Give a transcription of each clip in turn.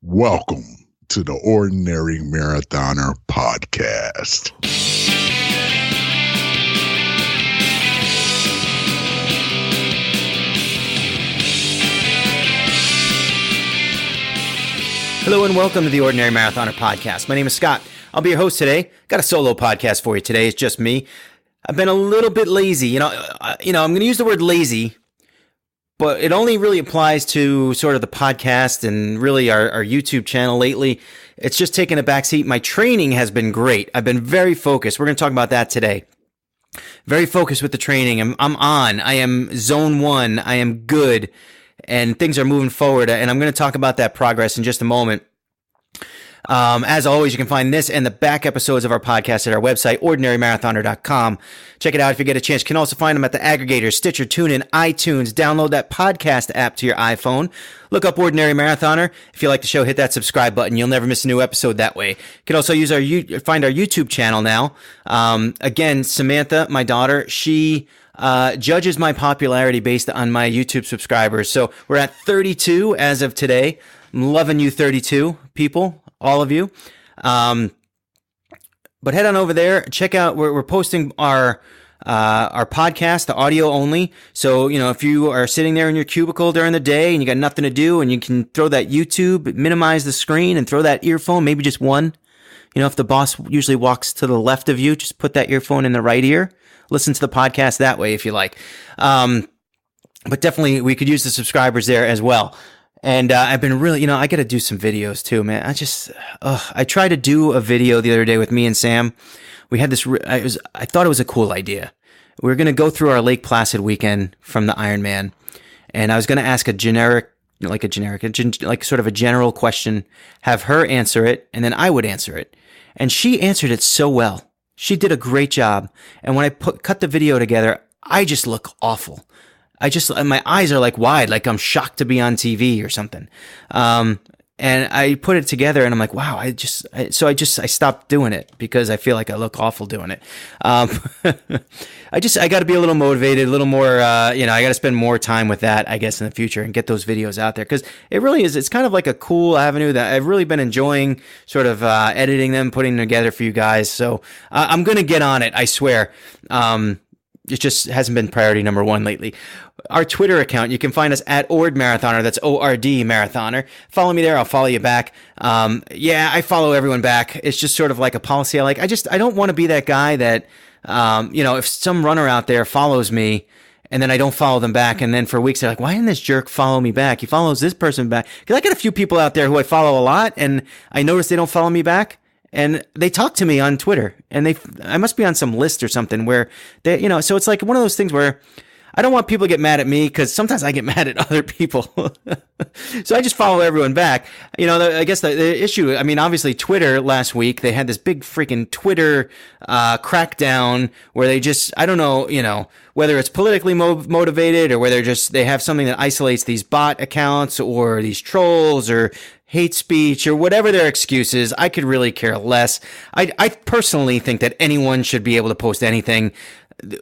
Welcome to the Ordinary Marathoner podcast. Hello and welcome to the Ordinary Marathoner podcast. My name is Scott. I'll be your host today. Got a solo podcast for you today. It's just me. I've been a little bit lazy. I'm going to use the word lazy, but it only really applies to sort of the podcast and really our YouTube channel lately. It's just taken a backseat. My training has been great. I've been very focused. We're going to talk about that today. Very focused with the training. I'm on. I am zone one. I am good. And things are moving forward. And I'm going to talk about that progress in just a moment. As always, you can find this and the back episodes of our podcast at our website, ordinarymarathoner.com. Check it out if you get a chance. You can also find them at the aggregators, Stitcher, TuneIn, iTunes. Download that podcast app to your iPhone. Look up Ordinary Marathoner. If you like the show, hit that subscribe button. You'll never miss a new episode that way. You can also find our YouTube channel now. Again, Samantha, my daughter, she judges my popularity based on my YouTube subscribers. So we're at 32 as of today. I'm loving you 32 people. All of you. But head on over there. Check out, we're posting our podcast, the audio only. So, if you are sitting there in your cubicle during the day and you got nothing to do and you can throw that YouTube, minimize the screen and throw that earphone, maybe just one. If the boss usually walks to the left of you, just put that earphone in the right ear. Listen to the podcast that way if you like. But definitely we could use the subscribers there as well. And I've been really, I got to do some videos too, man. I tried to do a video the other day with me and Sam. We had this, I thought it was a cool idea. We were going to go through our Lake Placid weekend from the Ironman. And I was going to ask like sort of a general question, have her answer it, and then I would answer it. And she answered it so well. She did a great job. And when I cut the video together, I just look awful. My eyes are like wide, like I'm shocked to be on TV or something. And I put it together and I'm like, wow, I stopped doing it because I feel like I look awful doing it. I got to be a little motivated, a little more, I got to spend more time with that, I guess, in the future and get those videos out there. Cause it really is, it's kind of like a cool avenue that I've really been enjoying sort of, editing them, putting them together for you guys. So, I'm going to get on it. I swear. It just hasn't been priority number one lately. Our Twitter account, you can find us at Ord Marathoner. That's O-R-D Marathoner. Follow me there. I'll follow you back. I follow everyone back. It's just sort of like a policy. I don't want to be that guy that, if some runner out there follows me and then I don't follow them back. And then for weeks, they're like, why didn't this jerk follow me back? He follows this person back. Cause I got a few people out there who I follow a lot and I notice they don't follow me back. And they talk to me on Twitter and I must be on some list or something where they, so it's like one of those things where I don't want people to get mad at me because sometimes I get mad at other people. So I just follow everyone back. I guess the issue, obviously Twitter last week, they had this big freaking Twitter crackdown where they just, I don't know, whether it's politically motivated or whether they have something that isolates these bot accounts or these trolls or hate speech or whatever their excuse is. I could really care less. I personally think that anyone should be able to post anything,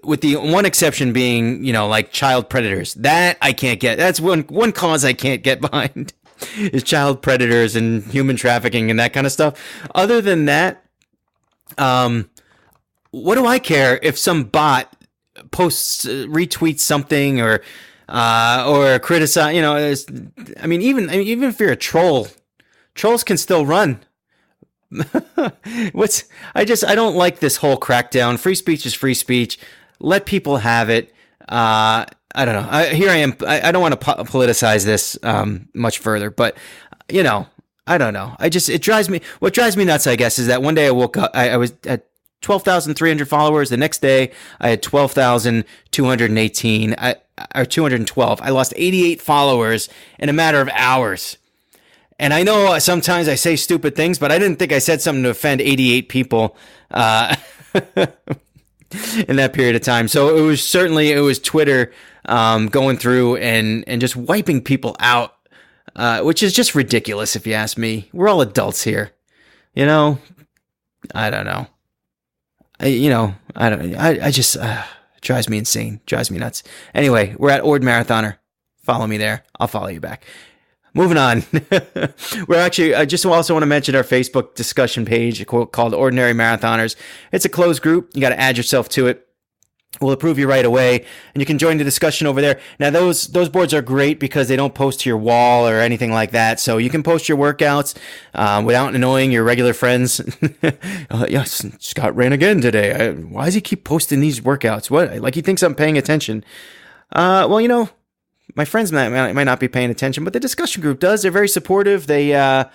with the one exception being, like child predators. That I can't get. That's one cause I can't get behind is child predators and human trafficking and that kind of stuff. Other than that, what do I care if some bot posts, retweets something or criticize, even if you're a troll, trolls can still run. I don't like this whole crackdown. Free speech is free speech. Let people have it. I don't know. Here I am. I don't want to politicize this, much further, but I don't know. What drives me nuts, I guess, is that one day I woke up, I was at 12,300 followers. The next day I had 12,218, or 212. I lost 88 followers in a matter of hours. And I know sometimes I say stupid things, but I didn't think I said something to offend 88 people in that period of time. So it was Twitter going through and just wiping people out, which is just ridiculous if you ask me. We're all adults here. I don't know. I just drives me insane, drives me nuts. Anyway, we're at Ord Marathoner. Follow me there. I'll follow you back. moving on. We're actually, I just also want to mention our Facebook discussion page called Ordinary Marathoners. It's a closed group. You got to add yourself to it. We'll approve you right away, and you can join the discussion over there. Now, those boards are great because they don't post to your wall or anything like that, so you can post your workouts without annoying your regular friends. Yes, Scott ran again today. Why does he keep posting these workouts? What? Like he thinks I'm paying attention. Well, you know, my friends might not be paying attention, but the discussion group does. They're very supportive. They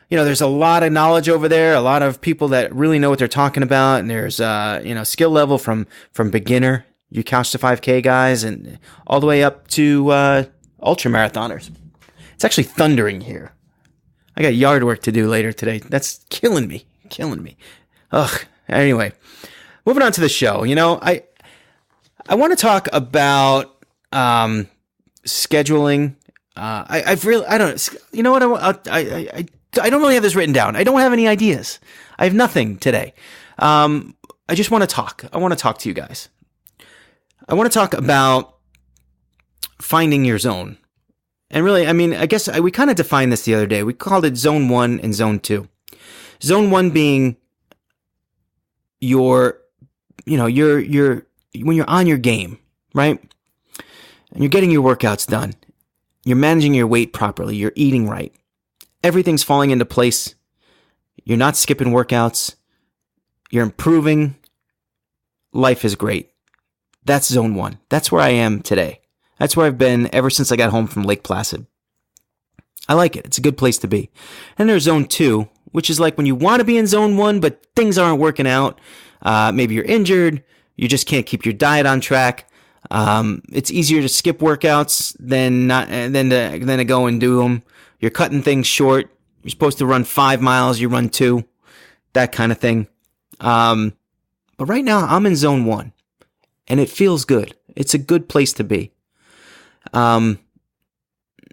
there's a lot of knowledge over there, a lot of people that really know what they're talking about, and there's skill level from beginner, you couch to 5K guys, and all the way up to ultra marathoners. It's actually thundering here. I got yard work to do later today. That's killing me. Ugh. Anyway, moving on to the show. You know, I want to talk about scheduling. I don't really have this written down. I don't have any ideas. I have nothing today. I just want to talk. I want to talk to you guys. I want to talk about finding your zone. And really, I mean, I guess we kind of defined this the other day. We called it Zone 1 and Zone 2. Zone 1 being when you're on your game, right? And you're getting your workouts done. You're managing your weight properly. You're eating right. Everything's falling into place. You're not skipping workouts. You're improving. Life is great. That's Zone 1. That's where I am today. That's where I've been ever since I got home from Lake Placid. I like it. It's a good place to be. And there's Zone 2, which is like when you want to be in Zone 1, but things aren't working out. Maybe you're injured. You just can't keep your diet on track. It's easier to skip workouts than to go and do them. You're cutting things short. You're supposed to run 5 miles. You run 2, that kind of thing. But right now I'm in Zone 1 and it feels good. It's a good place to be. And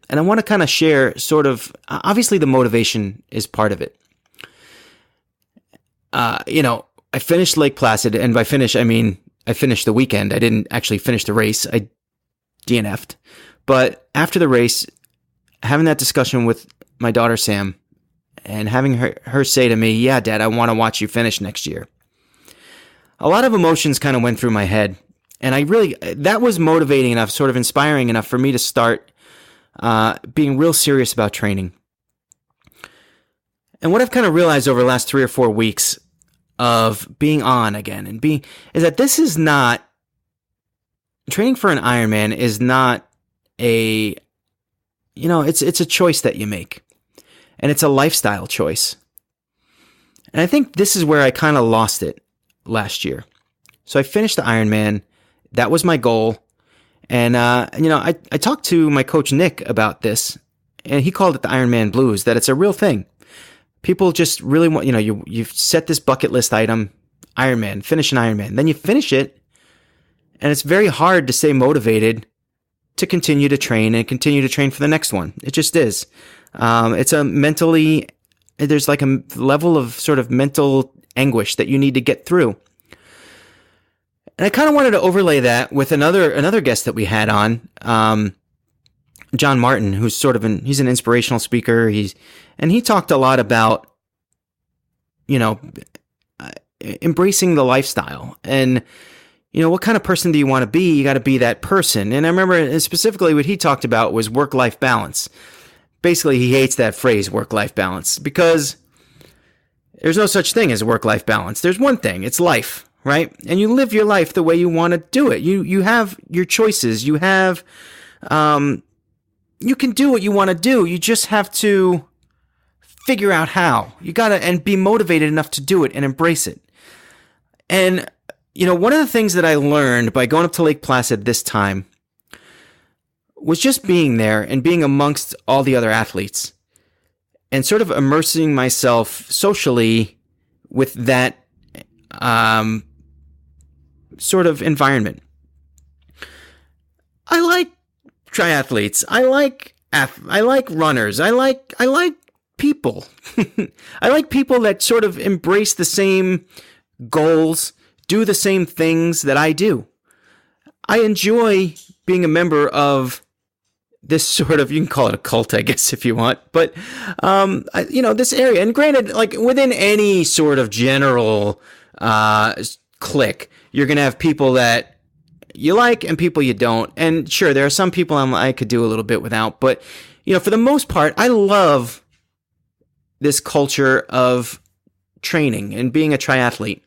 I want to kind of share sort of, obviously the motivation is part of it. I finished Lake Placid, and by finish, I mean, I finished the weekend. I didn't actually finish the race. I DNF'd. But after the race, having that discussion with my daughter, Sam, and having her say to me, yeah, Dad, I want to watch you finish next year. A lot of emotions kind of went through my head. And that was motivating enough, sort of inspiring enough for me to start being real serious about training. And what I've kind of realized over the last 3 or 4 weeks of being on again and is that this is not, training for an Ironman is not it's a choice that you make. And it's a lifestyle choice. And I think this is where I kind of lost it last year. So I finished the Ironman. That was my goal. And, I talked to my coach, Nick, about this, and he called it the Ironman blues, that it's a real thing. People just really want, you've set this bucket list item, Ironman, finish an Ironman. Then you finish it, and it's very hard to stay motivated to continue to train and continue to train for the next one. It just is. There's like a level of sort of mental anguish that you need to get through. And I kind of wanted to overlay that with another guest that we had on, John Martin, who's he's an inspirational speaker. And he talked a lot about, embracing the lifestyle and, what kind of person do you want to be? You got to be that person. And I remember specifically what he talked about was work-life balance. Basically, he hates that phrase, work-life balance, because there's no such thing as work-life balance. There's one thing, it's life. Right? And you live your life the way you want to do it. You have your choices. You have, you can do what you want to do. You just have to figure out how. You gotta, and be motivated enough to do it and embrace it. And, one of the things that I learned by going up to Lake Placid this time was just being there and being amongst all the other athletes and sort of immersing myself socially with that, sort of environment. I like triathletes. I like runners. I like people. I like people that sort of embrace the same goals, do the same things that I do. I enjoy being a member of this sort of, you can call it a cult, I guess, if you want, but, this area, and granted, like within any sort of general, clique, you're going to have people that you like and people you don't. And sure, there are some people I could do a little bit without, but, for the most part, I love this culture of training and being a triathlete.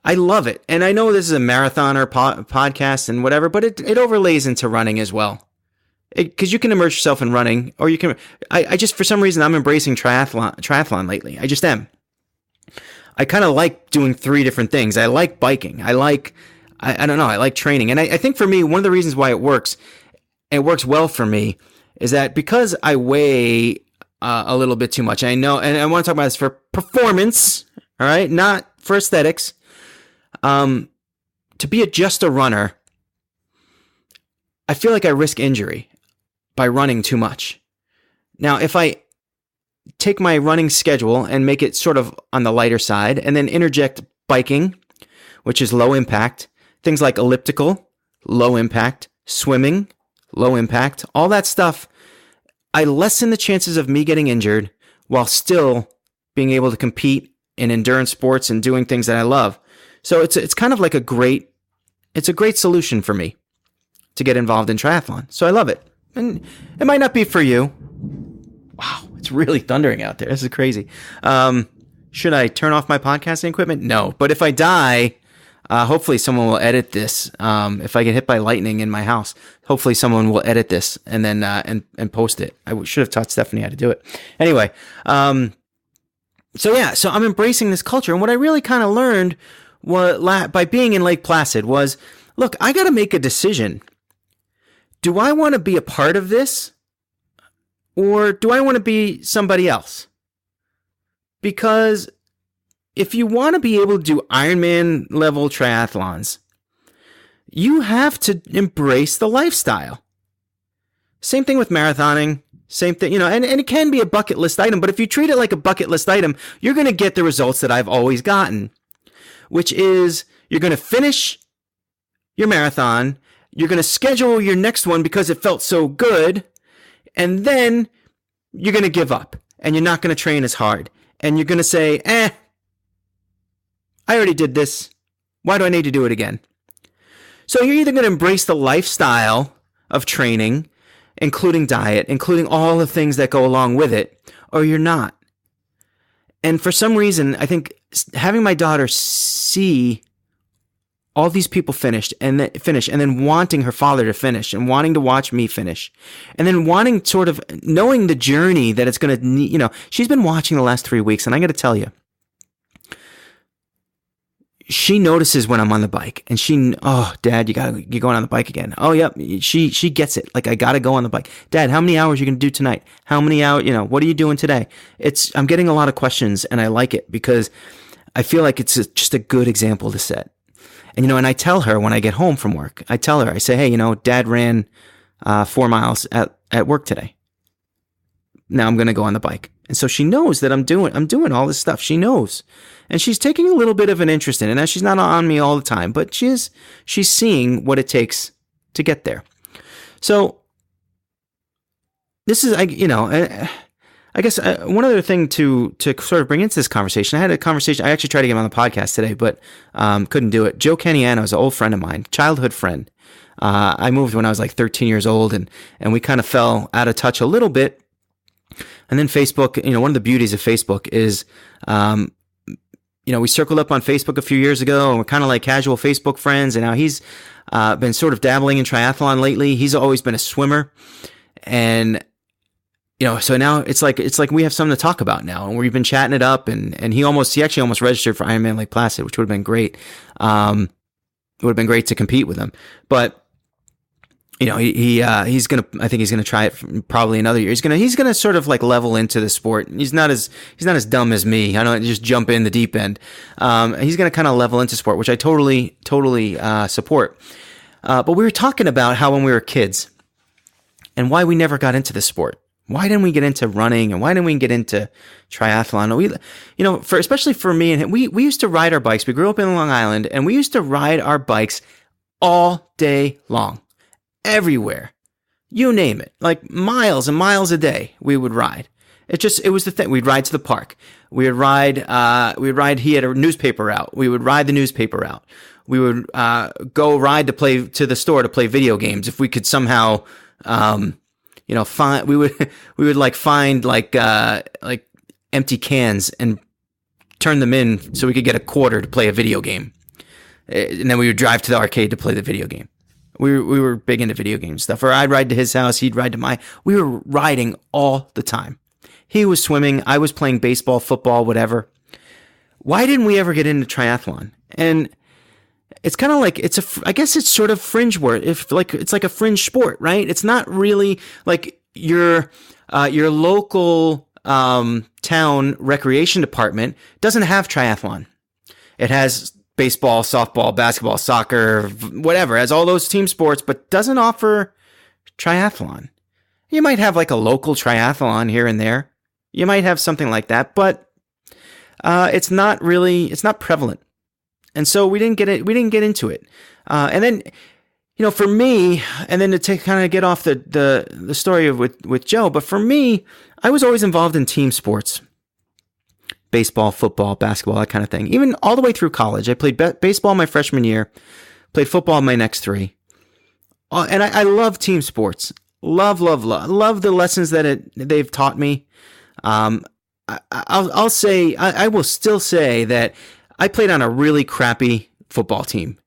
I love it. And I know this is a marathoner podcast and whatever, but it overlays into running as well. Because you can immerse yourself in running, or you can. I just, for some reason, I'm embracing triathlon lately. I just am. I kind of like doing 3 different things. I like biking. I don't know. I like training, and I think for me, one of the reasons why it works well for me, is that because I weigh a little bit too much. I know, and I want to talk about this for performance. All right, not for aesthetics. To be just a runner, I feel like I risk injury by running too much. Now, if I take my running schedule and make it sort of on the lighter side, and then interject biking, which is low impact, things like elliptical, low impact, swimming, low impact, all that stuff, I lessen the chances of me getting injured while still being able to compete in endurance sports and doing things that I love. So it's kind of like a great solution for me to get involved in triathlon. So I love it. And it might not be for you. Wow, it's really thundering out there. This is crazy. Should I turn off my podcasting equipment? No. But if I die, hopefully someone will edit this. If I get hit by lightning in my house, hopefully someone will edit this and then and post it. I should have taught Stephanie how to do it. Anyway, so I'm embracing this culture. And what I really kind of learned by being in Lake Placid was, look, I got to make a decision. Do I want to be a part of this, or do I want to be somebody else? Because if you want to be able to do Ironman level triathlons, you have to embrace the lifestyle. Same thing with marathoning. Same thing, and it can be a bucket list item, but if you treat it like a bucket list item, you're going to get the results that I've always gotten, which is you're going to finish your marathon, you're going to schedule your next one because it felt so good, and then you're going to give up, and you're not going to train as hard, and you're going to say, I already did this. Why do I need to do it again? So you're either going to embrace the lifestyle of training, including diet, including all the things that go along with it, or you're not. And for some reason, I think having my daughter see all these people finish, and then wanting her father to finish, and wanting to watch me finish, and then wanting sort of knowing the journey that it's going to, she's been watching the last 3 weeks, and I got to tell you, she notices when I'm on the bike, and Dad, you're going on the bike again. Oh, yep. She gets it. Like, I got to go on the bike. Dad, how many hours are you going to do tonight? How many hours, what are you doing today? I'm getting a lot of questions, and I like it because I feel like it's just a good example to set. And, and I tell her when I get home from work, I say, hey, Dad ran 4 miles at work today. Now I'm going to go on the bike. And so she knows that I'm doing all this stuff. She knows. And she's taking a little bit of an interest in it. Now, she's not on me all the time, but she's seeing what it takes to get there. So this is, I guess one other thing to sort of bring into this conversation. I had a conversation. I actually tried to get him on the podcast today, but couldn't do it. Joe Caniano is an old friend of mine, childhood friend. I moved when I was like 13 years old, and we kind of fell out of touch a little bit. And then Facebook, one of the beauties of Facebook is, we circled up on Facebook a few years ago, and we're kind of like casual Facebook friends. And now he's been sort of dabbling in triathlon lately. He's always been a swimmer, and so now it's like we have something to talk about now, and we've been chatting it up. And he actually almost registered for Ironman Lake Placid, which would have been great. It would have been great to compete with him, but. He's gonna try it for probably another year. He's gonna sort of like level into the sport. He's not as dumb as me. I don't just jump in the deep end. He's gonna kind of level into sport, which I totally support. But we were talking about how when we were kids and why we never got into the sport. Why didn't we get into running, and why didn't we get into triathlon? Especially for me and him, we used to ride our bikes. We grew up in Long Island, and we used to ride our bikes all day long. Everywhere. You name it, like miles and miles a day we would ride. It was the thing. We'd ride to the park. We would ride, he had a newspaper route. We would ride the newspaper route. We would, go ride to the store to play video games. If we could somehow, we would find empty cans and turn them in so we could get a quarter to play a video game. And then we would drive to the arcade to play the video game. We were big into video game stuff. Or I'd ride to his house, he'd ride to mine. We were riding all the time. He was swimming, I was playing baseball, football, whatever. Why didn't we ever get into triathlon? And it's kind of like I guess it's sort of fringe word. It's like a fringe sport, right? It's not really like your local town recreation department doesn't have triathlon. It has baseball, softball, basketball, soccer, whatever. It has all those team sports, but doesn't offer triathlon. You might have like a local triathlon here and there. You might have something like that, but it's not prevalent. And so we didn't get into it. And then, for me, and then to kind of get off the story with Joe, but for me, I was always involved in team sports. Baseball, football, basketball, that kind of thing. Even all the way through college. I played baseball my freshman year, played football my next 3. And I love team sports. Love the lessons that they've taught me. I will still say that I played on a really crappy football team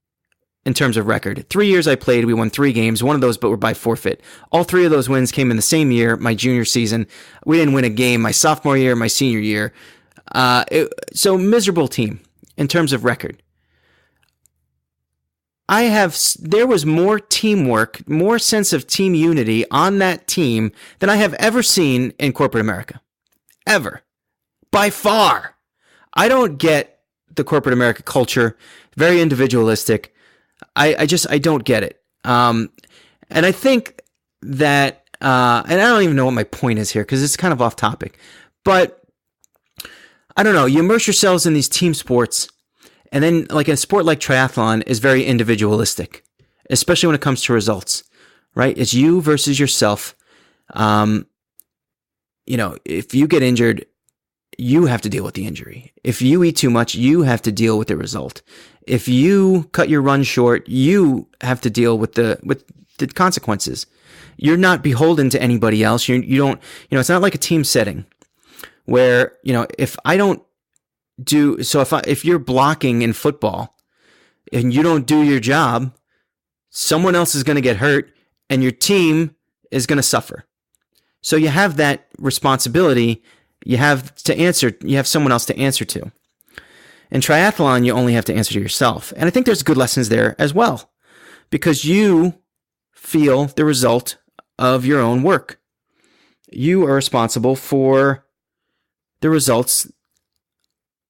in terms of record. 3 years I played, we won 3 games, one of those but were by forfeit. All 3 of those wins came in the same year, my junior season. We didn't win a game my sophomore year, my senior year. So miserable team in terms of record. There was more teamwork, more sense of team unity on that team than I have ever seen in corporate America. Ever. By far. I don't get the corporate America culture. Very individualistic. I don't get it. And I think that, and I don't even know what my point is here because it's kind of off topic, but I don't know. You immerse yourselves in these team sports. And then like a sport like triathlon is very individualistic, especially when it comes to results, right? It's you versus yourself. If you get injured, you have to deal with the injury. If you eat too much, you have to deal with the result. If you cut your run short, you have to deal with the consequences. You're not beholden to anybody else. You don't, it's not like a team setting where, if I don't if you're blocking in football and you don't do your job, someone else is going to get hurt and your team is going to suffer. So you have that responsibility. You have someone else to answer to. In triathlon, you only have to answer to yourself. And I think there's good lessons there as well, because you feel the result of your own work. You are responsible for the results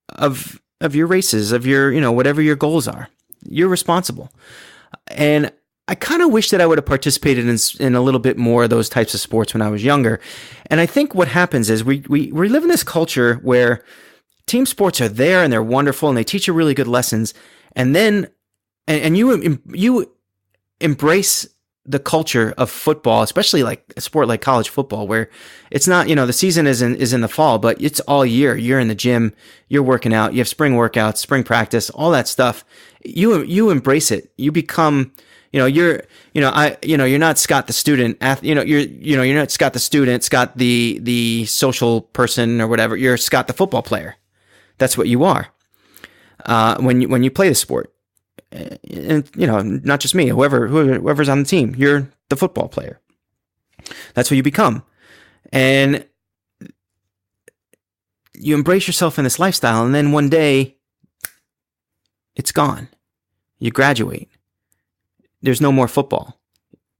of your races, of your, whatever your goals are. You're responsible. And I kind of wish that I would have participated in a little bit more of those types of sports when I was younger. And I think what happens is we live in this culture where team sports are there and they're wonderful and they teach you really good lessons. And then, and you embrace the culture of football, especially like a sport like college football, where it's not, the season is in the fall, but it's all year. You're in the gym, you're working out, you have spring workouts, spring practice, all that stuff. You embrace it. You become, you're not Scott the student, you're not Scott the student, Scott the social person or whatever. You're Scott the football player. That's what you are. When you play the sport. And not just me, whoever's on the team, you're the football player. That's what you become. And you embrace yourself in this lifestyle, and then one day it's gone. You graduate. There's no more football.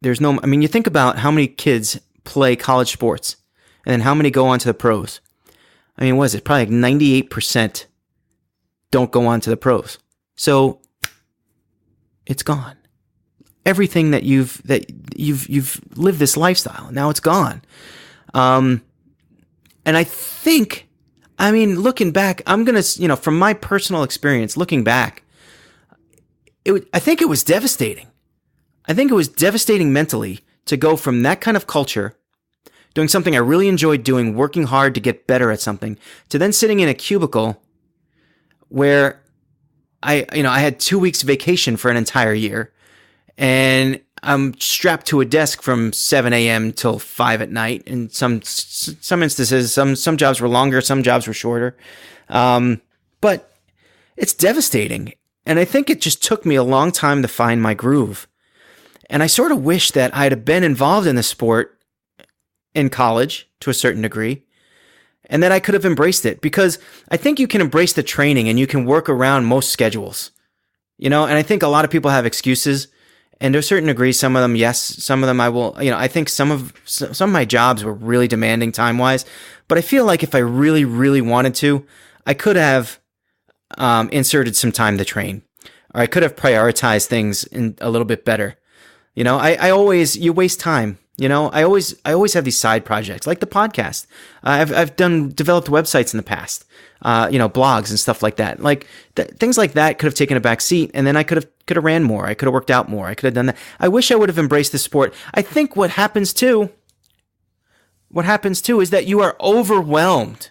You think about how many kids play college sports and then how many go on to the pros. What is it? Probably like 98% don't go on to the pros. So it's gone. Everything that you've lived this lifestyle. Now it's gone. And I think, looking back, I'm going to, from my personal experience, looking back, I think it was devastating. I think it was devastating mentally to go from that kind of culture, doing something I really enjoyed doing, working hard to get better at something, to then sitting in a cubicle where I had 2 weeks vacation for an entire year, and I'm strapped to a desk from 7 a.m. till 5 at night. In some instances, some jobs were longer, some jobs were shorter. But it's devastating. And I think it just took me a long time to find my groove. And I sort of wish that I'd have been involved in the sport in college to a certain degree, and that I could have embraced it, because I think you can embrace the training and you can work around most schedules, and I think a lot of people have excuses, and to a certain degree, some of them, yes, some of them I will, I think some of my jobs were really demanding time wise, but I feel like if I really, really wanted to, I could have inserted some time to train, or I could have prioritized things a little bit better. You waste time. I always have these side projects like the podcast. I've developed websites in the past, blogs and stuff like that. Like things like that could have taken a back seat, and then I could have ran more. I could have worked out more. I could have done that. I wish I would have embraced the sport. I think what happens too is that you are overwhelmed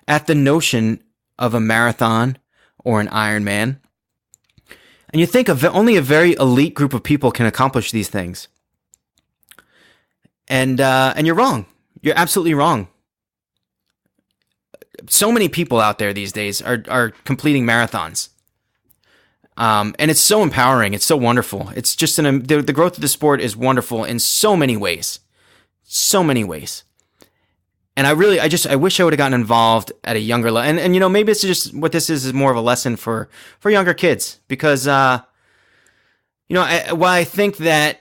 at the notion of a marathon or an Ironman, and you think only a very elite group of people can accomplish these things. And you're wrong. You're absolutely wrong. So many people out there these days are completing marathons. And it's so empowering. It's so wonderful. It's just the growth of the sport is wonderful in so many ways. So many ways. And I wish I would have gotten involved at a younger level. And maybe it's just what this is more of a lesson for younger kids, because, while I think that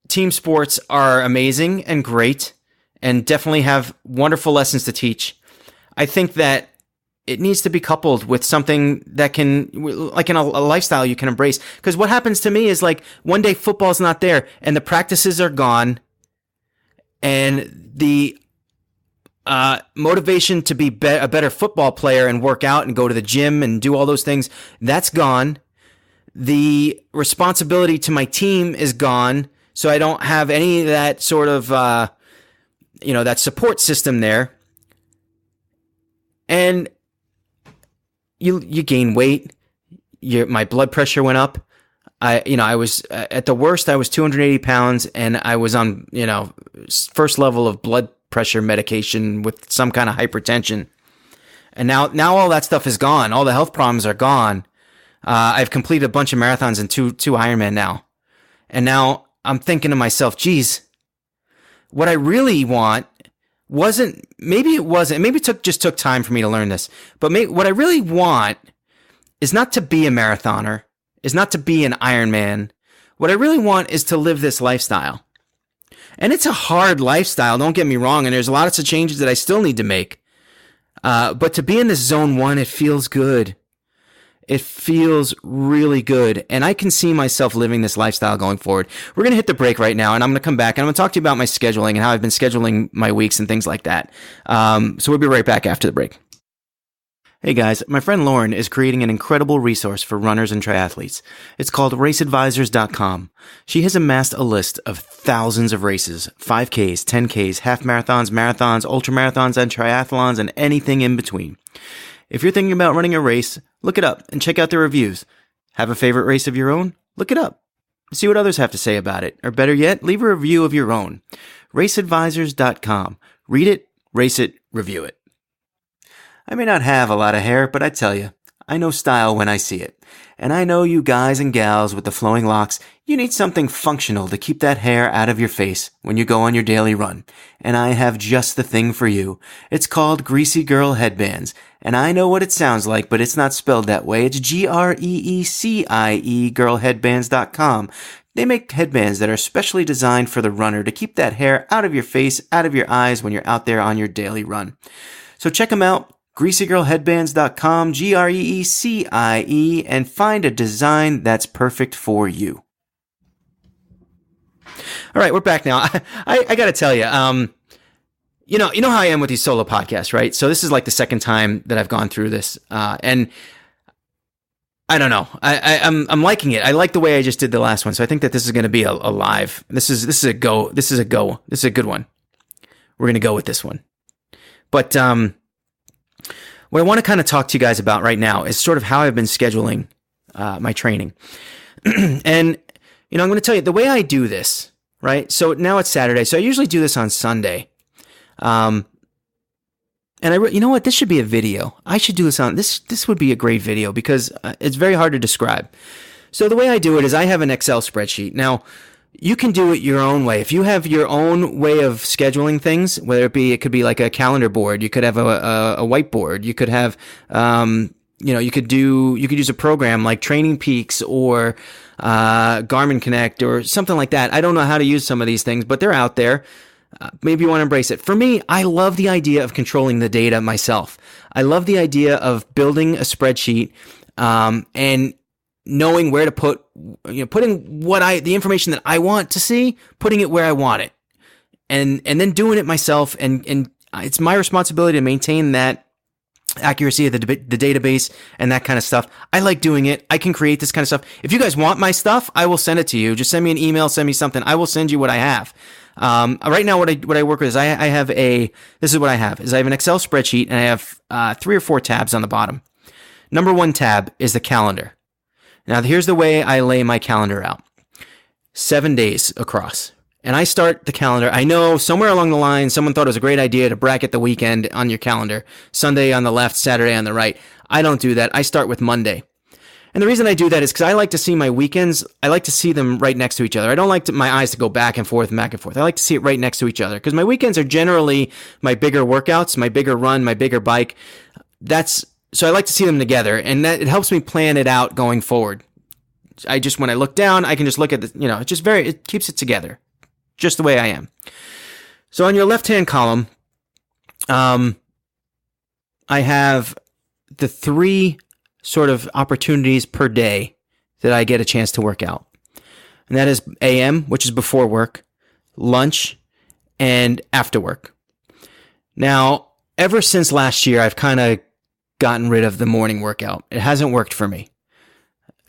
team sports are amazing and great and definitely have wonderful lessons to teach, I think that it needs to be coupled with something that can, like in a lifestyle you can embrace. Because what happens to me is, like, one day football's not there and the practices are gone, and the motivation to be a better football player and work out and go to the gym and do all those things, that's gone. The responsibility to my team is gone. So I don't have any of that sort of, that support system there. And you gain weight. My blood pressure went up. I was at the worst, I was 280 pounds, and I was on, first level of blood pressure medication with some kind of hypertension. And now all that stuff is gone. All the health problems are gone. I've completed a bunch of marathons and two Ironman now. And now I'm thinking to myself, geez, what I really want maybe it just took time for me to learn this, but what I really want is not to be a marathoner, is not to be an Ironman. What I really want is to live this lifestyle. And it's a hard lifestyle, don't get me wrong, and there's lots of changes that I still need to make. But to be in this zone 1, it feels good. It feels really good, and I can see myself living this lifestyle going forward. We're going to hit the break right now, and I'm going to come back, and I'm going to talk to you about my scheduling and how I've been scheduling my weeks and things like that. So we'll be right back after the break. Hey guys, my friend Lauren is creating an incredible resource for runners and triathletes. It's called raceadvisors.com. She has amassed a list of thousands of races, 5Ks, 10Ks, half marathons, marathons, ultramarathons, and triathlons, and anything in between. If you're thinking about running a race, look it up and check out the reviews. Have a favorite race of your own? Look it up. See what others have to say about it. Or better yet, leave a review of your own. raceadvisors.com. Read it, race it, review it. I may not have a lot of hair, but I tell you, I know style when I see it. And I know you guys and gals with the flowing locks, you need something functional to keep that hair out of your face when you go on your daily run. And I have just the thing for you. It's called Greasy Girl Headbands. And I know what it sounds like, but it's not spelled that way. It's GREECIE, girlheadbands.com. They make headbands that are specially designed for the runner to keep that hair out of your face, out of your eyes when you're out there on your daily run. So check them out. GreasyGirlHeadbands.com, GREECIE, and find a design that's perfect for you. All right, we're back now. I got to tell you, you know how I am with these solo podcasts, right? So this is like the second time that I've gone through this, and I don't know. I'm liking it. I like the way I just did the last one. So I think that this is going to be a live. This is a go. This is a go. This is a good one. We're going to go with this one. But what I want to kind of talk to you guys about right now is sort of how I've been scheduling my training. And, I'm going to tell you the way I do this, right? So now it's Saturday. So I usually do this on Sunday. And you know what? This should be a video. I should do this on this would be a great video because it's very hard to describe. So the way I do it is I have an Excel spreadsheet. Now, you can do it your own way. If you have your own way of scheduling things, whether it could be like a calendar board, you could have a whiteboard, you could have, you could use a program like Training Peaks or Garmin Connect or something like that. I don't know how to use some of these things, but they're out there. Maybe you want to embrace it. For me, I love the idea of controlling the data myself. I love the idea of building a spreadsheet and knowing where to putting the information that I want to see, putting it where I want it, and then doing it myself. And it's my responsibility to maintain that accuracy of the database and that kind of stuff. I like doing it. I can create this kind of stuff. If you guys want my stuff, I will send it to you. Just send me an email, send me something. I will send you what I have. Right now, what I work with is I have this is what I have is I have an Excel spreadsheet and I have 3 or 4 tabs on the bottom. Number 1 tab is the calendar. Now, here's the way I lay my calendar out. 7 days across. And I start the calendar. I know somewhere along the line, someone thought it was a great idea to bracket the weekend on your calendar. Sunday on the left, Saturday on the right. I don't do that. I start with Monday. And the reason I do that is because I like to see my weekends. I like to see them right next to each other. I don't like my eyes to go back and forth and back and forth. I like to see it right next to each other because my weekends are generally my bigger workouts, my bigger run, my bigger bike. So I like to see them together, and that it helps me plan it out going forward. When I look down, I can just look at it keeps it together, just the way I am. So on your left-hand column, I have the 3 sort of opportunities per day that I get a chance to work out. And that is AM, which is before work, lunch, and after work. Now, ever since last year, I've kind of gotten rid of the morning workout. It hasn't worked for me,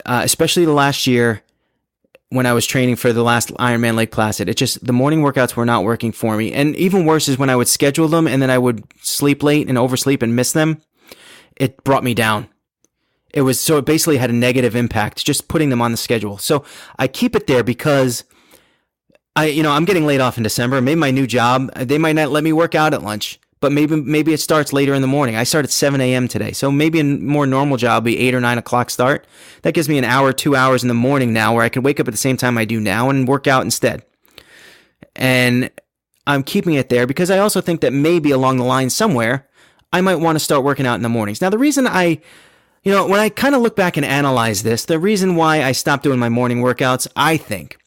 especially the last year when I was training for the last Ironman Lake Placid. The morning workouts were not working for me. And even worse is when I would schedule them and then I would sleep late and oversleep and miss them. It brought me down. It basically had a negative impact just putting them on the schedule. So I keep it there because I'm getting laid off in December. Maybe my new job, they might not let me work out at lunch, but maybe it starts later in the morning. I start at 7 a.m. today. So maybe a more normal job would be 8 or 9 o'clock start. That gives me an hour, 2 hours in the morning now where I can wake up at the same time I do now and work out instead. And I'm keeping it there because I also think that maybe along the line somewhere, I might want to start working out in the mornings. Now, the reason when I kind of look back and analyze this, the reason why I stopped doing my morning workouts, I think,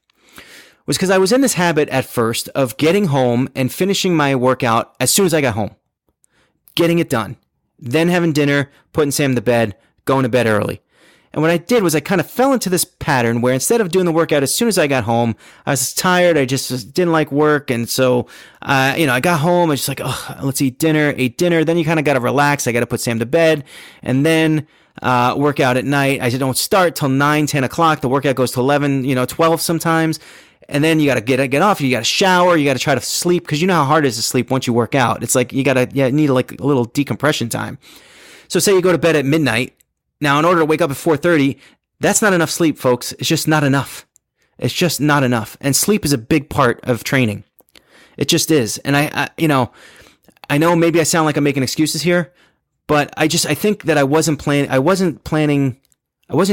was because I was in this habit at first of getting home and finishing my workout as soon as I got home. Getting it done. Then having dinner, putting Sam to bed, going to bed early. And what I did was I kind of fell into this pattern where instead of doing the workout as soon as I got home, I was tired. I just didn't like work. And so, I got home. I was just like, let's ate dinner. Then you kind of got to relax. I got to put Sam to bed. And then work out at night. I don't start till 9, 10 o'clock. The workout goes to 11, 12 sometimes. And then you got to get off. You got to shower. You got to try to sleep because you know how hard it is to sleep once you work out. It's like you need like a little decompression time. So say you go to bed at midnight. Now, in order to wake up at 4:30, that's not enough sleep, folks. It's just not enough. It's just not enough. And sleep is a big part of training. It just is. And I know maybe I sound like I'm making excuses here, but I think that I wasn't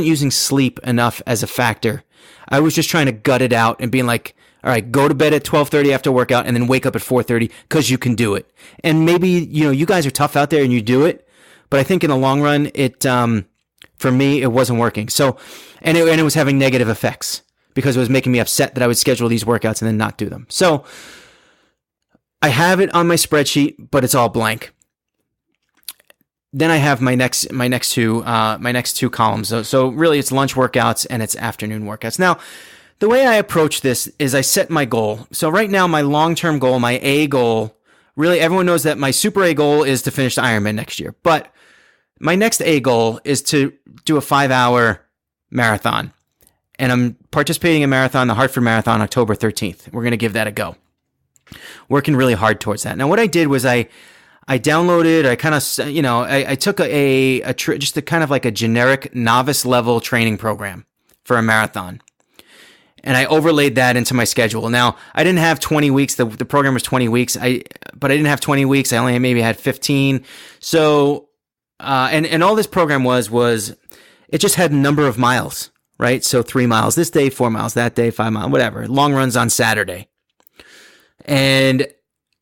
using sleep enough as a factor. I was just trying to gut it out and being like, all right, go to bed at 12:30 after workout and then wake up at 4:30 because you can do it. And maybe, you guys are tough out there and you do it, but I think in the long run, for me, it wasn't working. So, and it was having negative effects because it was making me upset that I would schedule these workouts and then not do them. So I have it on my spreadsheet, but it's all blank. Then I have my next two columns. So really it's lunch workouts and it's afternoon workouts. Now, the way I approach this is I set my goal. So right now, my long-term goal, my A goal, really everyone knows that my super A goal is to finish the Ironman next year. But my next A goal is to do a 5-hour marathon. And I'm participating in marathon, the Hartford Marathon, October 13th. We're going to give that a go. Working really hard towards that. Now, what I did was I downloaded, I took just a kind of like a generic novice level training program for a marathon. And I overlaid that into my schedule. Now, I didn't have 20 weeks. The program was 20 weeks. But I didn't have 20 weeks. I only maybe had 15. So, and all this program was it just had a number of miles, right? So 3 miles this day, 4 miles that day, 5 miles, whatever. Long runs on Saturday. And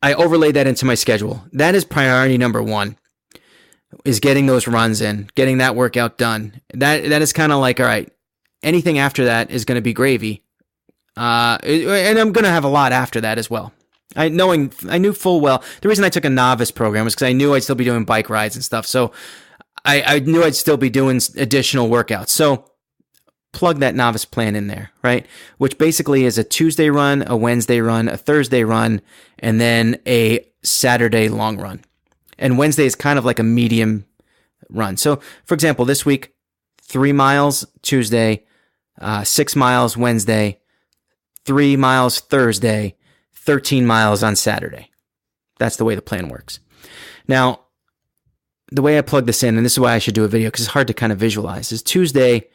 I overlaid that into my schedule. That is priority number one, is getting those runs in, getting that workout done. That is kind of like, all right, anything after that is going to be gravy. And I'm going to have a lot after that as well. I knew full well, the reason I took a novice program was because I knew I'd still be doing bike rides and stuff. So I knew I'd still be doing additional workouts. So plug that novice plan in there, right? Which basically is a Tuesday run, a Wednesday run, a Thursday run, and then a Saturday long run. And Wednesday is kind of like a medium run. So for example, this week, 3 miles Tuesday, 6 miles Wednesday, 3 miles Thursday, 13 miles on Saturday. That's the way the plan works. Now, the way I plug this in, and this is why I should do a video because it's hard to kind of visualize, is Tuesday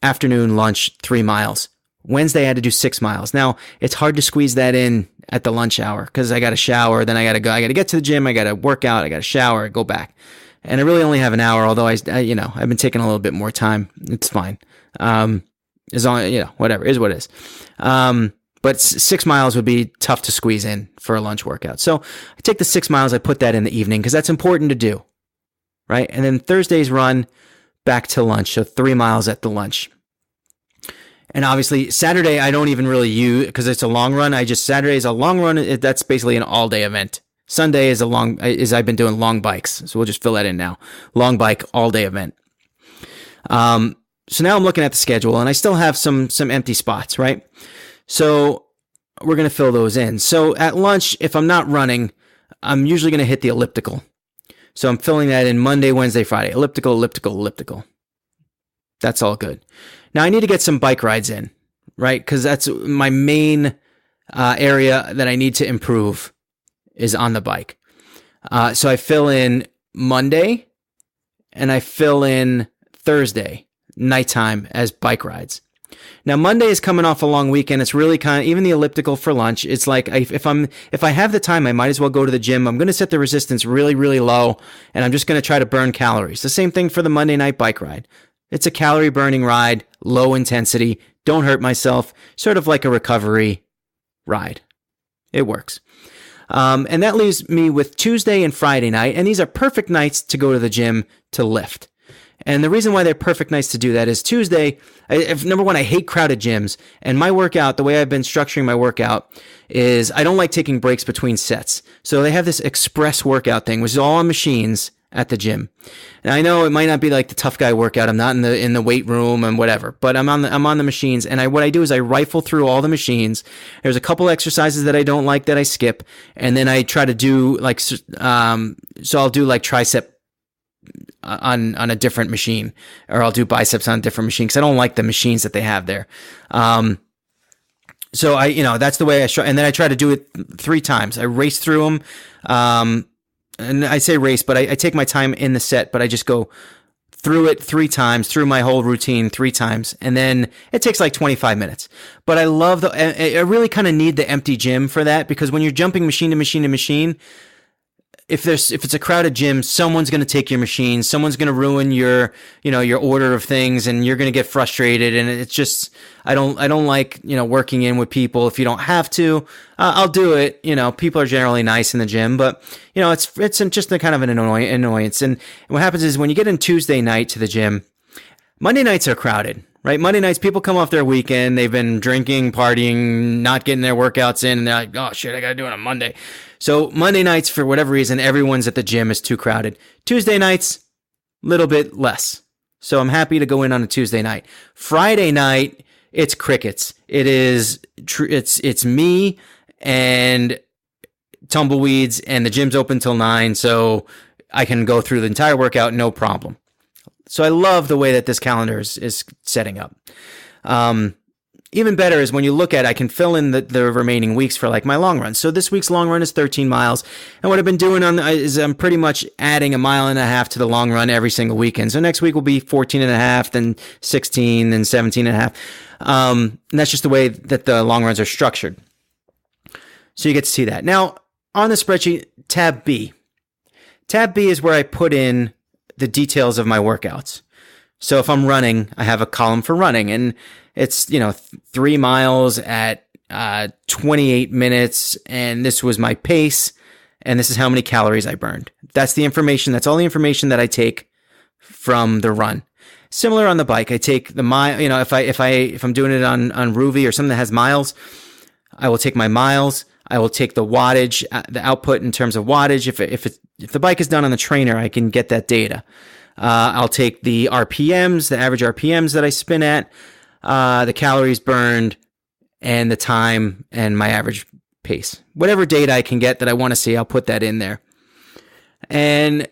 afternoon lunch, 3 miles. Wednesday, I had to do 6 miles. Now, it's hard to squeeze that in at the lunch hour because I got to shower, then I got to go. I got to get to the gym, I got to work out, I got to shower, go back. And I really only have an hour, although I've been taking a little bit more time. It's fine. As long, whatever, is what it is. But 6 miles would be tough to squeeze in for a lunch workout. So I take the 6 miles, I put that in the evening because that's important to do, right? And then Thursday's run back to lunch, so 3 miles at the lunch. And obviously Saturday I don't even really use because it's a long run. Saturday is a long run. That's basically an all day event. Sunday is I've been doing long bikes, so we'll just fill that in now. Long bike all day event. So now I'm looking at the schedule and I still have some empty spots, right? So we're going to fill those in. So at lunch, if I'm not running, I'm usually going to hit the elliptical. So I'm filling that in Monday, Wednesday, Friday. Elliptical, elliptical, elliptical. That's all good. Now I need to get some bike rides in, right? Because that's my main area that I need to improve is on the bike. So I fill in Monday and I fill in Thursday, nighttime as bike rides. Now Monday is coming off a long weekend. It's really kind of, even the elliptical for lunch, it's like if I have the time, I might as well go to the gym. I'm going to set the resistance really, really low, and I'm just going to try to burn calories. The same thing for the Monday night bike ride. It's a calorie burning ride, low intensity, don't hurt myself, sort of like a recovery ride. It works. And that leaves me with Tuesday and Friday night, and these are perfect nights to go to the gym to lift. And the reason why they're perfect nights to do that is Tuesday, number one, I hate crowded gyms. And my workout, the way I've been structuring my workout is I don't like taking breaks between sets. So they have this express workout thing, which is all on machines at the gym. And I know it might not be like the tough guy workout. I'm not in the weight room and whatever, but I'm on the machines. And what I do is I rifle through all the machines. There's a couple exercises that I don't like that I skip. And then I try to do so I'll do like tricep on a different machine, or I'll do biceps on a different machine because I don't like the machines that they have there. So that's the way I and then I try to do it 3 times. I race through them. And I say race, but I take my time in the set, but I just go through it 3 times, through my whole routine 3 times. And then it takes like 25 minutes. But I love I really kind of need the empty gym for that, because when you're jumping machine to machine to machine, if it's a crowded gym, someone's going to take your machine, someone's going to ruin your order of things, and you're going to get frustrated. And it's just, I don't like, working in with people if you don't have to. I'll do it. People are generally nice in the gym, but it's just a kind of an annoyance. And what happens is when you get in Tuesday night to the gym, Monday nights are crowded, right? Monday nights, people come off their weekend. They've been drinking, partying, not getting their workouts in, and they're like, oh shit, I got to do it on Monday. So Monday nights, for whatever reason, everyone's at the gym is too crowded. Tuesday nights, little bit less. So I'm happy to go in on a Tuesday night. Friday night, it's crickets. It's me and tumbleweeds, and the gym's open till 9. So I can go through the entire workout, no problem. So I love the way that this calendar is setting up. Even better is when you look at, I can fill in the remaining weeks for like my long run. So this week's long run is 13 miles. And what I've been doing is I'm pretty much adding 1.5 miles to the long run every single weekend. So next week will be 14.5, then 16, then 17.5. And that's just the way that the long runs are structured. So you get to see that. Now, on the spreadsheet, tab B. Tab B is where I put in the details of my workouts. So if I'm running, I have a column for running, and it's, 3 miles at 28 minutes, and this was my pace, and this is how many calories I burned. That's the information. That's all the information that I take from the run. Similar on the bike, I take the mile. If I'm doing it on Ruvi or something that has miles, I will take my miles. I will take the wattage, the output in terms of wattage. If the bike is done on the trainer, I can get that data. I'll take the RPMs, the average RPMs that I spin at, the calories burned, and the time, and my average pace. Whatever data I can get that I want to see, I'll put that in there. And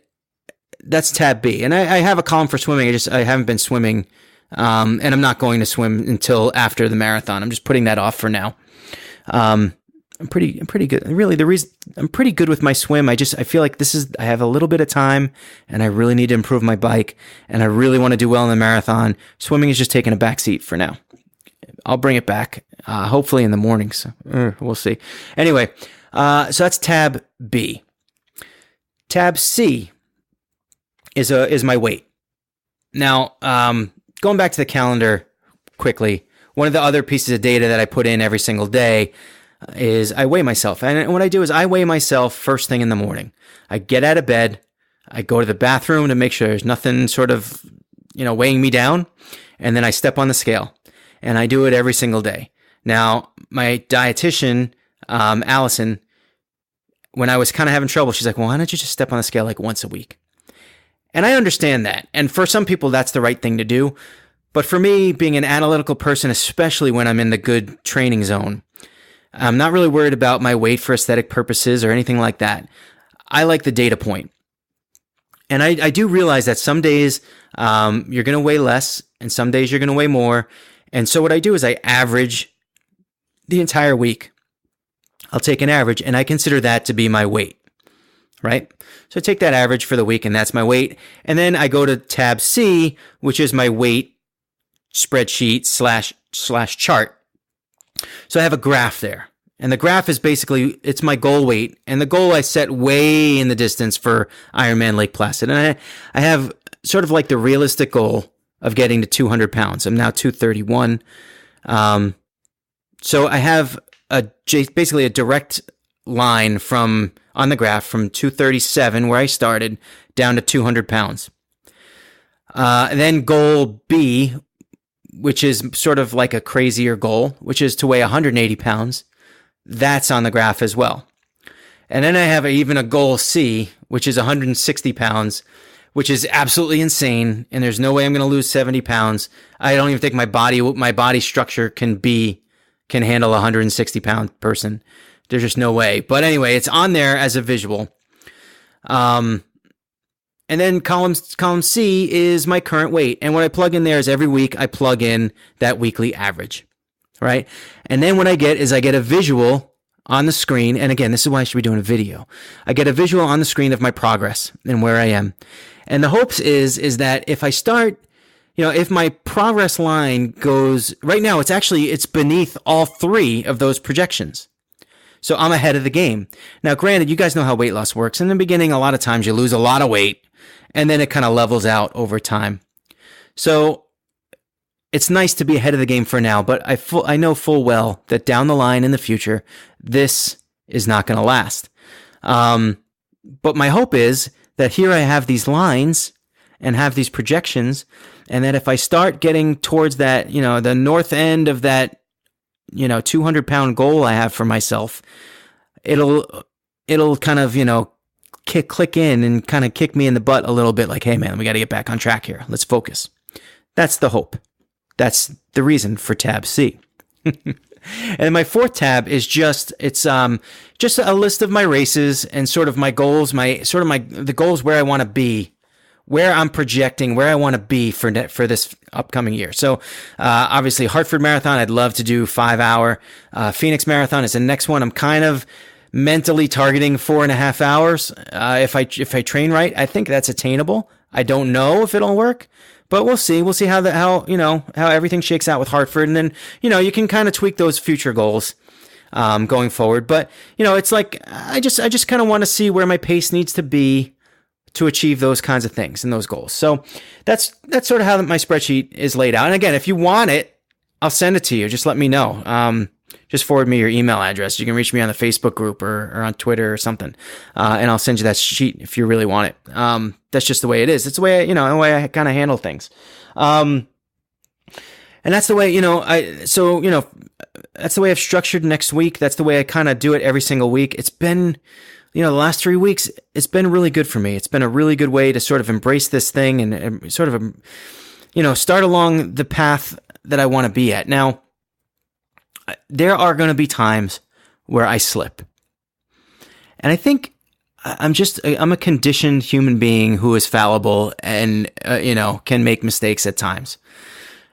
that's tab B. And I have a column for swimming. I haven't been swimming, and I'm not going to swim until after the marathon. I'm just putting that off for now. I'm pretty good. Really, the reason I'm pretty good with my swim, I feel like I have a little bit of time, and I really need to improve my bike, and I really want to do well in the marathon. Swimming is just taking a back seat for now. I'll bring it back, hopefully in the mornings. We'll see. Anyway, so that's tab B. Tab C is my weight. Now, going back to the calendar quickly, one of the other pieces of data that I put in every single day is I weigh myself. And what I do is I weigh myself first thing in the morning. I get out of bed. I go to the bathroom to make sure there's nothing sort of, weighing me down. And then I step on the scale. And I do it every single day. Now, my dietitian, Allison, when I was kind of having trouble, she's like, well, why don't you just step on the scale like once a week? And I understand that. And for some people, that's the right thing to do. But for me, being an analytical person, especially when I'm in the good training zone, I'm not really worried about my weight for aesthetic purposes or anything like that. I like the data point. And I do realize that some days you're going to weigh less and some days you're going to weigh more. And so what I do is I average the entire week. I'll take an average and I consider that to be my weight, right? So I take that average for the week and that's my weight. And then I go to tab C, which is my weight spreadsheet slash chart. So I have a graph there. And the graph is basically, it's my goal weight. And the goal I set way in the distance for Ironman Lake Placid. And I have sort of like the realistic goal of getting to 200 pounds. I'm now 231. So I have basically a direct line on the graph from 237, where I started, down to 200 pounds. And then goal B, which is sort of like a crazier goal, which is to weigh 180 pounds. That's on the graph as well. And then I have even a goal C, which is 160 pounds, which is absolutely insane. And there's no way I'm going to lose 70 pounds. I don't even think my body structure can handle a 160 pound person. There's just no way. But anyway, it's on there as a visual. And then column C is my current weight. And what I plug in there is every week I plug in that weekly average, right? And then what I get a visual on the screen. And again, this is why I should be doing a video. I get a visual on the screen of my progress and where I am. And the hopes is that if I start, if my progress line goes, right now it's beneath all three of those projections. So I'm ahead of the game. Now, granted, you guys know how weight loss works. In the beginning, a lot of times you lose a lot of weight and then it kind of levels out over time. So it's nice to be ahead of the game for now, but I know full well that down the line in the future, this is not going to last. But my hope is that here I have these lines and have these projections, and that if I start getting towards that, the north end of that, 200-pound goal I have for myself, it'll kind of, click in and kind of kick me in the butt a little bit, like, hey man, we got to get back on track here. Let's focus. That's the hope. That's the reason for tab C. And my fourth tab is just a list of my races and sort of my goals, the goals where I want to be, where I'm projecting, where I want to be for this upcoming year. So, obviously Hartford Marathon, I'd love to do 5 hour. Phoenix Marathon is the next one. I'm kind of mentally targeting 4.5 hours. If I train right, I think that's attainable. I don't know if it'll work, but we'll see. We'll see how everything shakes out with Hartford. And then, you can kind of tweak those future goals, going forward. But, it's like, I just kind of want to see where my pace needs to be to achieve those kinds of things and those goals. So that's sort of how my spreadsheet is laid out. And again, if you want it, I'll send it to you. Just let me know. Just forward me your email address. You can reach me on the Facebook group or on Twitter or something. And I'll send you that sheet if you really want it. That's just the way it is. It's the way, the way I kind of handle things. And that's the way, that's the way I've structured next week. That's the way I kind of do it every single week. It's been, the last 3 weeks, it's been really good for me. It's been a really good way to sort of embrace this thing and sort of, start along the path that I want to be at. Now, there are going to be times where I slip. And I think I'm a conditioned human being who is fallible and, can make mistakes at times.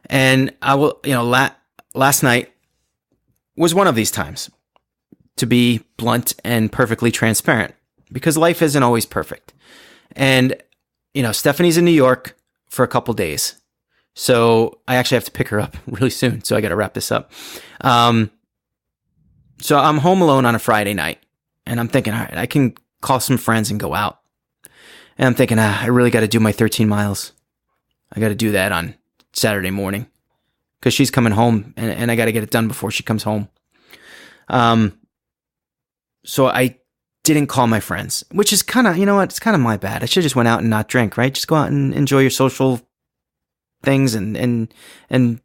And I will, last night was one of these times, to be blunt and perfectly transparent, because life isn't always perfect. And, Stephanie's in New York for a couple days. So I actually have to pick her up really soon. So I got to wrap this up. So I'm home alone on a Friday night and I'm thinking, all right, I can call some friends and go out. And I'm thinking, I really got to do my 13 miles. I got to do that on Saturday morning because she's coming home and I got to get it done before she comes home. So I didn't call my friends, which is kind of, it's kind of my bad. I should just went out and not drink, right? Just go out and enjoy your social things and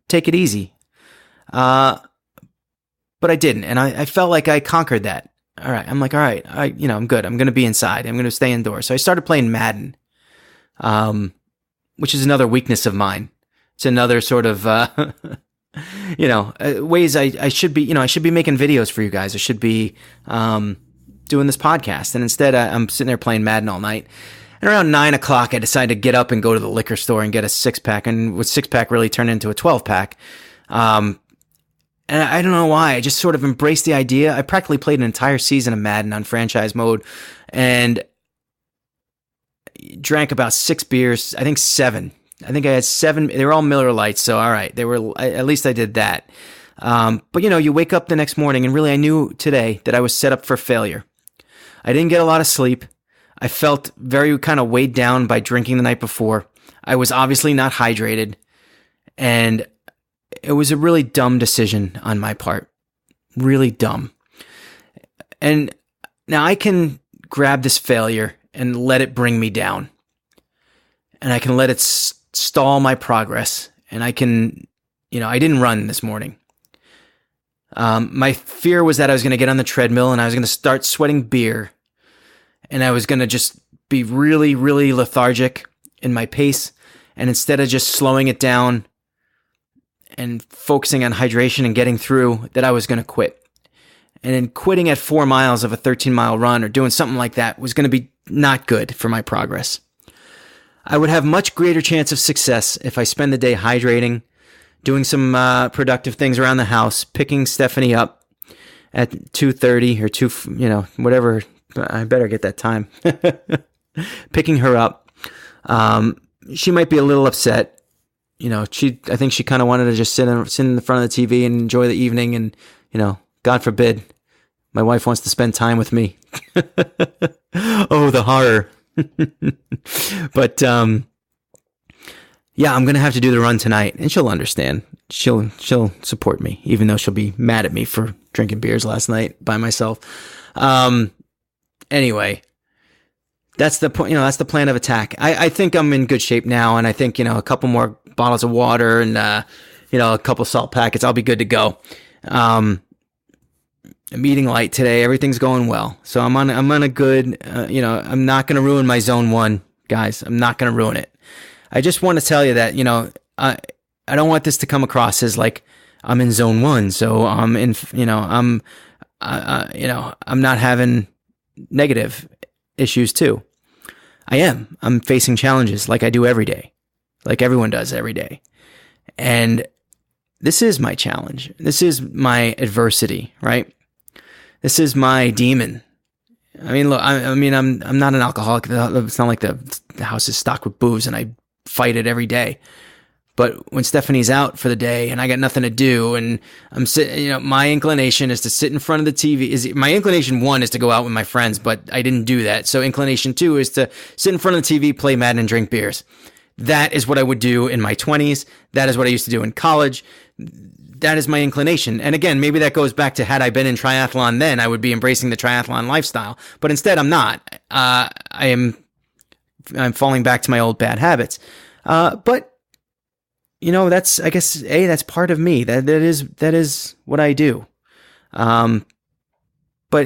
take it easy. But I didn't. And I felt like I conquered that. All right. I'm like, all right, I'm good. I'm going to be inside. I'm going to stay indoors. So I started playing Madden, which is another weakness of mine. It's another sort of, ways I should be, I should be making videos for you guys. I should be, doing this podcast. And instead I'm sitting there playing Madden all night. And around 9 o'clock, I decided to get up and go to the liquor store and get a 6-pack. And with 6-pack really turned into a 12-pack. And I don't know why. I just sort of embraced the idea. I practically played an entire season of Madden on franchise mode and drank about 6 beers. I think 7. I think I had 7. They were all Miller Lights. So, all right. At least I did that. But you wake up the next morning and really I knew today that I was set up for failure. I didn't get a lot of sleep. I felt very kind of weighed down by drinking the night before. I was obviously not hydrated. And it was a really dumb decision on my part. Really dumb. And now I can grab this failure and let it bring me down. And I can let it stall my progress. And I can, I didn't run this morning. My fear was that I was going to get on the treadmill and I was going to start sweating beer. And I was going to just be really, really lethargic in my pace. And instead of just slowing it down and focusing on hydration and getting through, that I was going to quit. And then quitting at 4 miles of a 13-mile run or doing something like that was going to be not good for my progress. I would have much greater chance of success if I spend the day hydrating, doing some productive things around the house, picking Stephanie up at 2:30 or 2, whatever. I better get that time. Picking her up. She might be a little upset. I think she kind of wanted to just sit in the front of the TV and enjoy the evening. And, God forbid, my wife wants to spend time with me. Oh, the horror. But, yeah, I'm going to have to do the run tonight and she'll understand. She'll support me, even though she'll be mad at me for drinking beers last night by myself. Anyway, that's the point. That's the plan of attack. I think I'm in good shape now, and I think a couple more bottles of water and a couple salt packets, I'll be good to go. I'm eating light today. Everything's going well, so I'm on a good. I'm not going to ruin my zone 1, guys. I'm not going to ruin it. I just want to tell you that I don't want this to come across as like I'm in zone 1. So I'm in, I'm not having negative issues too. I'm facing challenges like I do every day, like everyone does every day. And this is my challenge. This is my adversity, right? This is my demon. I mean, look, I'm not an alcoholic. It's not like the house is stocked with booze and I fight it every day. But when Stephanie's out for the day and I got nothing to do and I'm sitting, my inclination is to sit in front of the TV. My inclination 1 is to go out with my friends, but I didn't do that. So inclination 2 is to sit in front of the TV, play Madden, and drink beers. That is what I would do in my 20s. That is what I used to do in college. That is my inclination. And again, maybe that goes back to had I been in triathlon then, I would be embracing the triathlon lifestyle. But instead, I'm not. I'm falling back to my old bad habits. But that's, I guess, that's part of me. That is what I do. But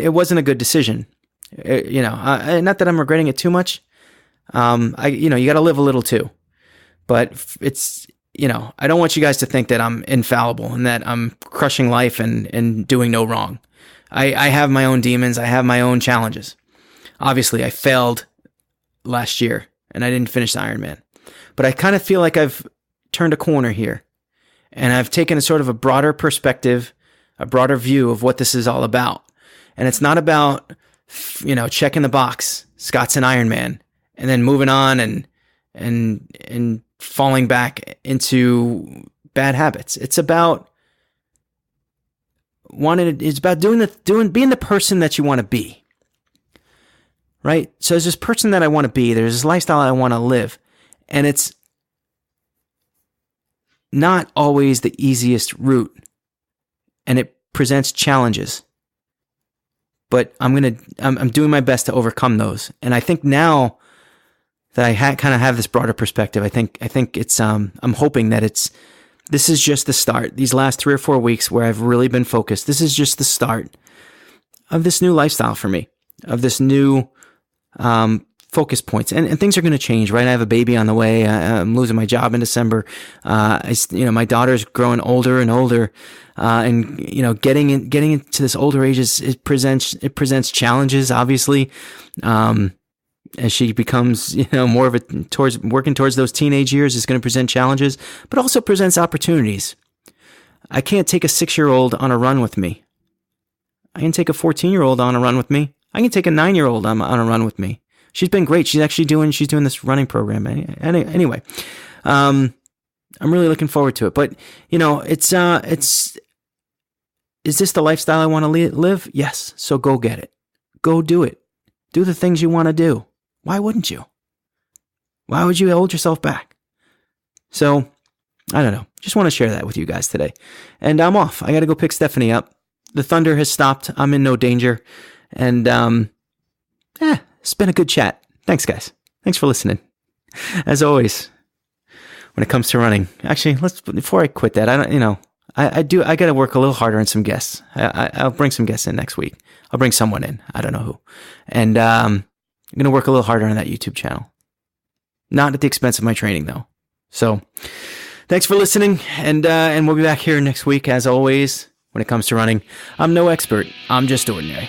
it wasn't a good decision. Not that I'm regretting it too much. You got to live a little too. But it's, I don't want you guys to think that I'm infallible and that I'm crushing life and doing no wrong. I have my own demons. I have my own challenges. Obviously, I failed last year and I didn't finish the Ironman. But I kind of feel like I've turned a corner here and I've taken a sort of a broader perspective, a broader view of what this is all about. And it's not about, checking the box, Scott's an Ironman, and then moving on and falling back into bad habits. It's about being the person that you want to be. Right? So there's this person that I want to be, there's this lifestyle I want to live, and it's not always the easiest route, and it presents challenges. But I'm doing my best to overcome those. And I think now that I kind of have this broader perspective, I think it's I'm hoping that this is just the start. These last 3 or 4 weeks where I've really been focused, this is just the start of this new lifestyle for me, of this new focus points. And things are going to change, right? I have a baby on the way. I'm losing my job in December. My daughter's growing older and older. And getting into this older age it presents challenges, obviously. As she becomes, more of working towards those teenage years is going to present challenges, but also presents opportunities. I can't take a 6-year-old on a run with me. I can take a 14-year-old on a run with me. I can take a 9-year-old on a run with me. She's been great. She's doing this running program. Anyway, I'm really looking forward to it. But is this the lifestyle I want to live? Yes. So go get it. Go do it. Do the things you want to do. Why wouldn't you? Why would you hold yourself back? So, I don't know. Just want to share that with you guys today. And I'm off. I got to go pick Stephanie up. The thunder has stopped. I'm in no danger. And, it's been a good chat. Thanks, guys. Thanks for listening. As always, when it comes to running, actually, before I quit that, I got to work a little harder on some guests. I'll bring some guests in next week. I'll bring someone in. I don't know who. And, I'm going to work a little harder on that YouTube channel. Not at the expense of my training, though. So, thanks for listening. And we'll be back here next week, as always, when it comes to running. I'm no expert. I'm just ordinary.